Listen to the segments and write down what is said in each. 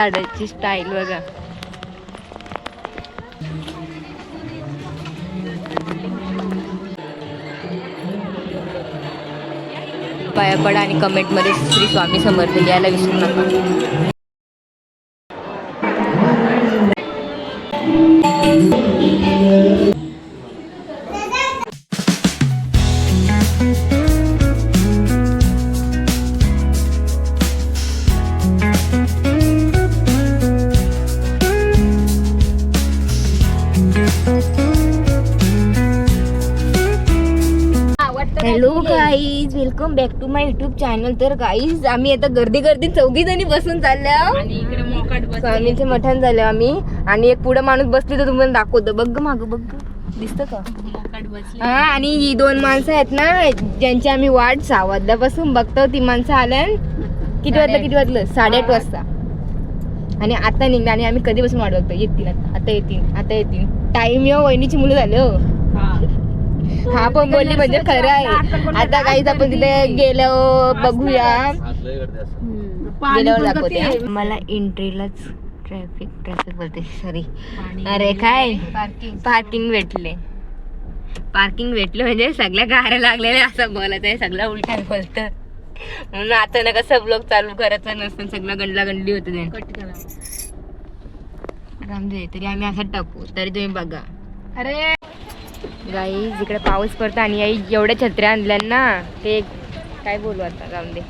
झाडाची स्टाईल बघा. पाया पडा आणि कमेंट मध्ये श्री स्वामी समर्थ लिहायला विसरू नका. Hello guys, welcome back to my YouTube channel. तर गाईज आम्ही आता गर्दी चौघी जणी बसून चालल्या आणि इकडे मोकाट स्वामीचे मठान झाले आम्ही. आणि एक पुढे माणूस बसली तर तुम्हाला दाखवतो. बघ माग बघ, दिसतं का? मोकाट बसले. हा, आणि ही दोन माणसं आहेत ना ज्यांची आम्ही वाट 6 वाजल्यापासून बघतो. ती माणसं आल्या किती वाजलं 8:30 वाजता. आणि आता निघणार आणि आम्ही कधीपासून वाट बघतो. येतील आता येतील. टाइम येऊ वहिनीची मुलं झाले हो. हा पण बोलली म्हणजे खरं आहे. आता काहीच आपण तिथे गेल्यावर बघूया, गेल्यावर दाखवते. मला एंट्रीलाच ट्रॅफिक बोलते, सॉरी. अरे काय पार्किंग भेटले म्हणजे सगळ्या गाड्या लागलेल्या असं बोलत आहे. सगळं उलटा बोलतं म्हणून आता नका सब लोक चालू करायचं नसतं. सगळं गंडली होते तरी आम्ही असं टाकू. तरी तुम्ही बघा. अरे गाईज इकडे पाऊस पडतो आणि एवढ्या छत्र्या आणल्या ना, ते काय बोलू आता. जाऊन दे.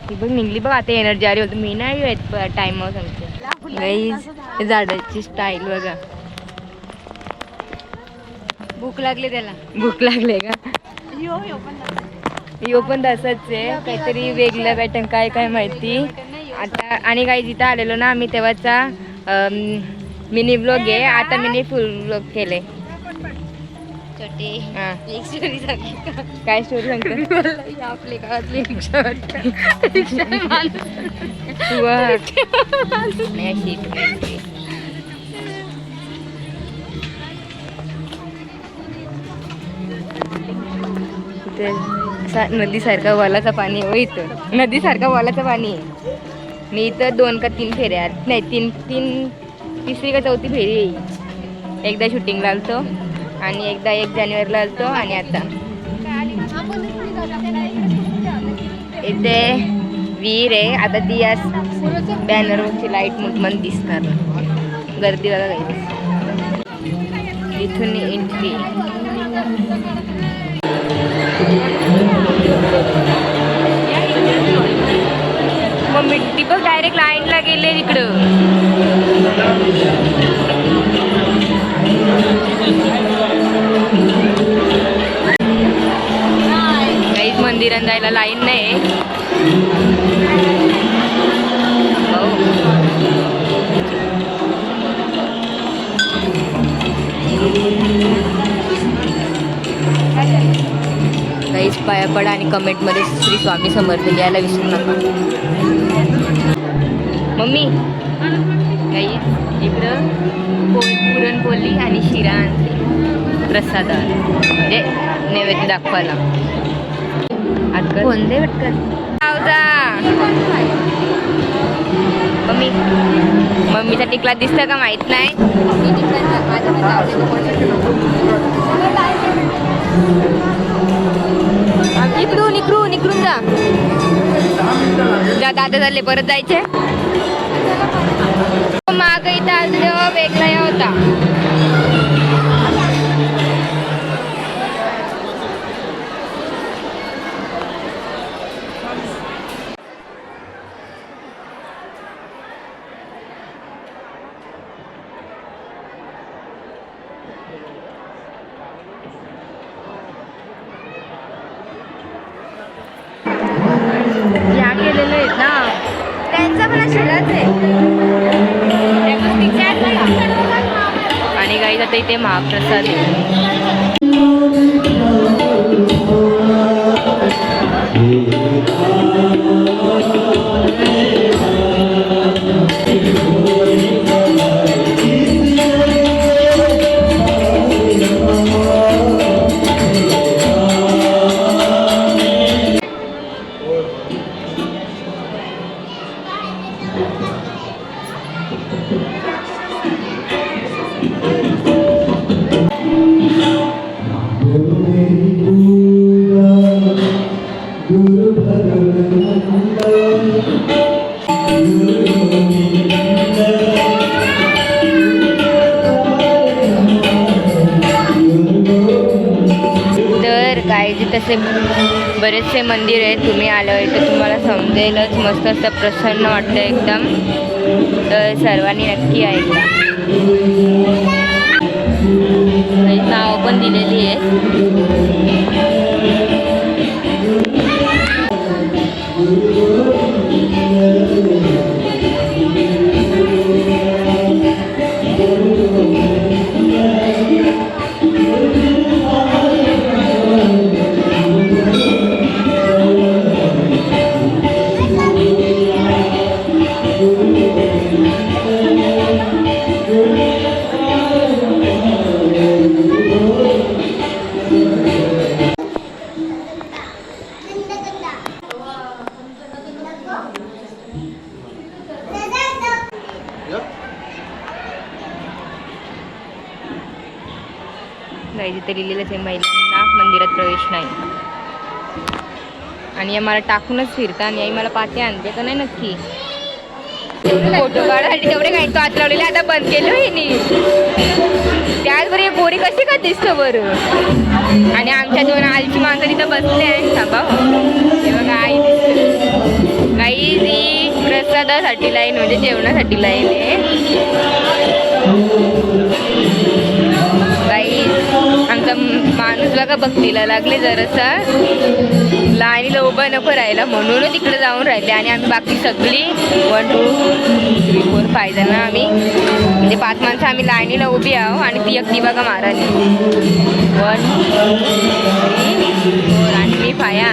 ती बघ निघली बघ. आता एनर्जी आली होती. मी नाही येत टाइमवर सांगते. गाईज झाडाची स्टाईल बघा. भूक लागली त्याला. भूक लागले का? यो पण तसंच आहे. काहीतरी वेगळं पॅटर्न काय माहिती आता. आणि काही जिथं आलेलो ना आम्ही तेव्हाचा मिनी ब्लॉग आहे. आता मिनी फुल ब्लॉग केले. एक स्टोरी सांगते. काय स्टोरी सांगते? आपल्या गावातली नदीसारखा वालाचं पाणी आहे. इथं नदीसारखा वालाचं पाणी आहे. मी इथं 2 का 3 फेऱ्या नाही, तिसरी का चौथी फेरी येईल. एकदा शूटिंगला आलतो आणि एकदा 1 जानेवारीला आलतो. आणि आता इथे विहीर आहे. आता ती या बॅनरवरची लाईट मुठमन दिसणार. गर्दी बघा काही. इथून एंट्री. मग मिट्टी बघ डायरेक्ट लाईनला गेले इकडं. काहीच मंदिरात जायला लाईन नाही. काहीच पाया पडा आणि कमेंट मध्ये श्री स्वामी समर्थ लिहायला विसरू नका. मम्मी काही इकडं पुरणपोळी आणि शिरा आणते प्रसाद म्हणजे नैवेद्य दाखवायला. आता कोणते पटकन मम्मीचा टिकला दिसतं का माहित नाही. इकडून जा दादा झाले परत जायचे. माग इथं आलं वेगळा होता. गेलेले आहेत ना, त्यांचा पण शिराच आहे. आणि काही आता इथे महाप्रसाद आहे. तर गाईचे तसे बरेचसे मंदिर आहेत, तुम्ही आलं तर तुम्हाला समजेलच. मस्त असं प्रसन्न वाटतं एकदम. तर सर्वांनी नक्की ऐका. नाव पण दिलेली आहे. गाईज इथे लिहिलेलंच आहे, महिलांना मंदिरात प्रवेश नाही. आणि मला टाकूनच फिरता आणि आई मला पाठी आणते का नाही नक्की. फोटो काढायसाठी तेवढे काही तो आत लावलेले आता बंद केलं हिनी. त्याचबरोबर ही गोरी कशी का दिसतं बरं. आणि आमच्या दोन आलची माणसं तिथं बसले आहेत. थांबा हे बघा आई दिसते. गाईज ही प्रसादासाठी लाईन म्हणजे जेवणासाठी लाईन आहे. आमचा माणूस बघा बघतीला लागले जरासा. लाईनीला उभं नको राहायला म्हणून तिकडे जाऊन राहिले. आणि आम्ही बाकी सगळी 1 2 3 4 5 जण आम्ही म्हणजे 5 माणसं आम्ही लाईनीला उभी आहो. आणि ती एकटी बघा महाराणी 1 3 4 आणि मी पाया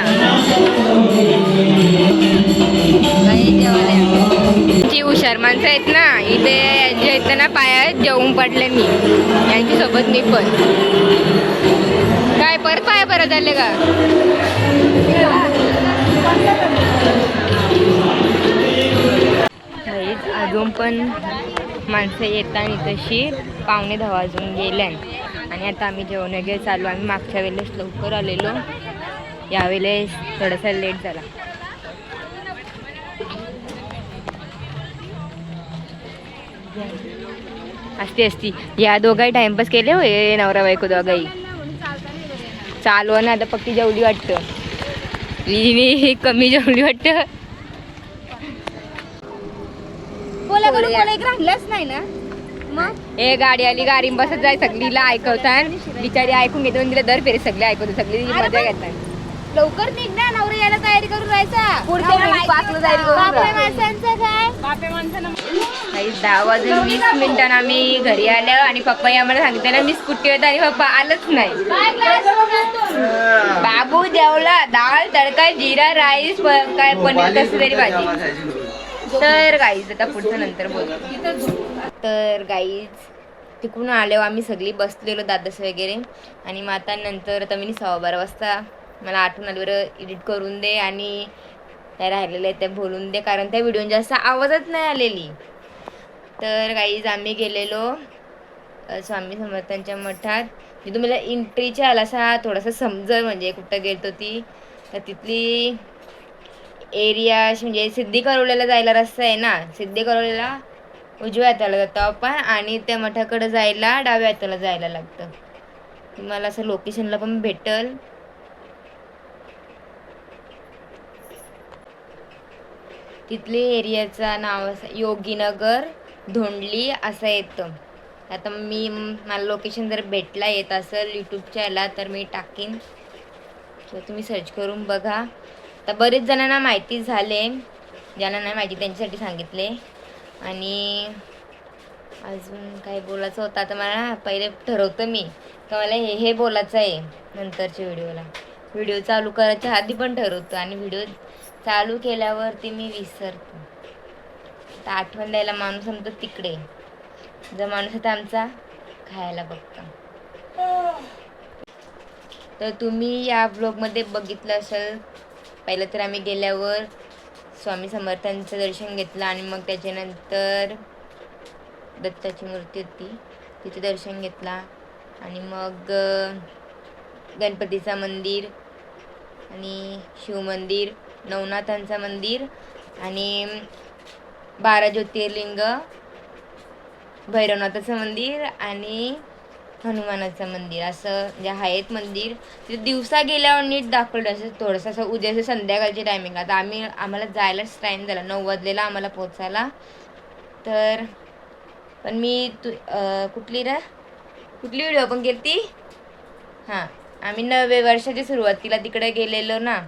ती हुशार माणसं आहेत ना इथे. यांच्या इथं ना पाया जेवून पडले मी यांची सोबत मी पण. काय परत पाया परत आले का. अजून पण माणसं येताना तशी 9:45 वाजून गेल्या. आणि आता आम्ही जेवण वगैरे चालू. आम्ही मागच्या वेळेस लवकर आलेलो, यावेळेस थोडासा लेट झाला. असती या दोघाही टाइमपास केले होय नवरा बायको दोघाही. चालू ना आता पक्की जेवली वाटतं. ही कमी जेवली वाटतं. राहिलंच नाही ना मग. हे गाडी आली, गाडी बसत जाय सगळीला ऐकवतात. बिचारी ऐकून घेतो तिला दर फेरी सगळे ऐकवतो. सगळी मजा घेतात. लवकर निघ ना, नवरा यायला तयारी करून राहायचा. पुढच्या तयारी करून 10 वाजून 20 मिनिटांना आम्ही घरी आलो. आणि पप्पा आम्हाला सांगितलं ना मी स्कूटीवर आणि पप्पा आलंच नाही. बाबू जेवला डाळ तडका जिरा राईस काय पनीर कसं तरी भाजी. तर गाईज आता पुढचं नंतर बोलतो. तर गाईज तिकडून आलो आम्ही सगळी बसलेलो दादास वगैरे. आणि मग आता नंतर आता मी 12:15 वाजता मला आठवण आलं बरं एडिट करून दे आणि त्या राहिलेलं आहे त्या बोलून दे, कारण त्या व्हिडिओ जास्त आवाजच नाही आलेली. तर गाईज आम्ही गेलेलो स्वामी समर्थांच्या मठात. मी तुम्हाला एंट्रीच्या आला असा थोडासा समजल म्हणजे कुठं गेलतो ती. तर तिथली एरिया म्हणजे सिद्धी करोलीला जायला रस्ता आहे ना. सिद्धी करोलीला उजव्या हाताला जातो आपण आणि त्या मठाकडे जायला डाव्या हाताला जायला लागतं. तुम्हाला असं लोकेशनला पण भेटल. तिथली एरियाचं नाव असं योगीनगर धोंडली असं येतं. आता मला लोकेशन जर भेटला येत असेल यूट्यूबच्या याला तर मी टाकीन किंवा तुम्ही सर्च करून बघा. आता बरेच जणांना माहिती झाले, ज्यांना नाही माहिती त्यांच्यासाठी सांगितले. आणि अजून काय बोलायचं होतं आता मला पहिले ठरवतं मी का मला हे बोलायचं आहे नंतरच्या व्हिडिओला. व्हिडिओ चालू करायच्या आधी पण ठरवतो आणि व्हिडिओ चालू केल्यावरती मी विसरतो. आता आठवण द्यायला माणूस आमचा तिकडे. जर माणूस आता आमचा खायला बघता. तर तुम्ही या ब्लॉगमध्ये बघितलं असेल पहिलं तर आम्ही गेल्यावर स्वामी समर्थांचं दर्शन घेतलं आणि मग त्याच्यानंतर दत्ताची मूर्ती होती तिथे दर्शन घेतला आणि मग गणपतीचं मंदिर आणि शिवमंदिर, नवनाथांचं मंदिर आणि 12 ज्योतिर्लिंग, भैरवनाथाचं मंदिर आणि हनुमानाचं मंदिर असं जे आहेत मंदिर. तिथे दिवसा गेल्यावर नीट दाखवलं असं थोडंसं असं उद्याचं संध्याकाळची टायमिंग. आता आम्हाला जायलाच टाईम झाला 9 वाजलेला आम्हाला पोचायला. तर पण मी कुठली व्हिडिओ पण केली हां आम्ही 9व्या वर्षाच्या सुरुवातीला तिकडे गेलेलो ना,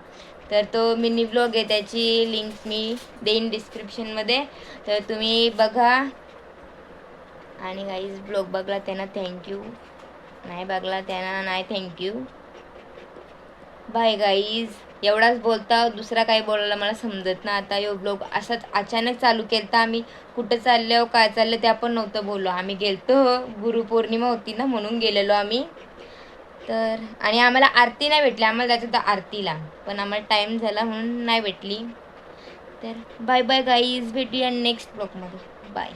तर तो मिनी ब्लॉग आहे त्याची लिंक मी देईन डिस्क्रिप्शनमध्ये, तर तुम्ही बघा. आणि गाईज ब्लॉग बघला त्यांना थँक्यू, नाही बघला त्यांना नाही थँक्यू. Bye guys. एवढाच बोलता, दुसरा काही बोलायला मला समजत ना. आता यो ब्लॉग असाच अचानक चालू केलता आम्ही. कुठं चाललो काय चाललं ते आपण नव्हतं बोललो. आम्ही गेलतो गुरुपौर्णिमा होती ना म्हणून गेलेलो आम्ही. तर आणि आम्हाला आरती नाही भेटली, आम्हाला जायचं होतं आरतीला पण आम्हाला टाईम झाला म्हणून नाही भेटली. तर बाय बाय गाईज, भेटूया नेक्स्ट ब्लॉगमध्ये. बाय.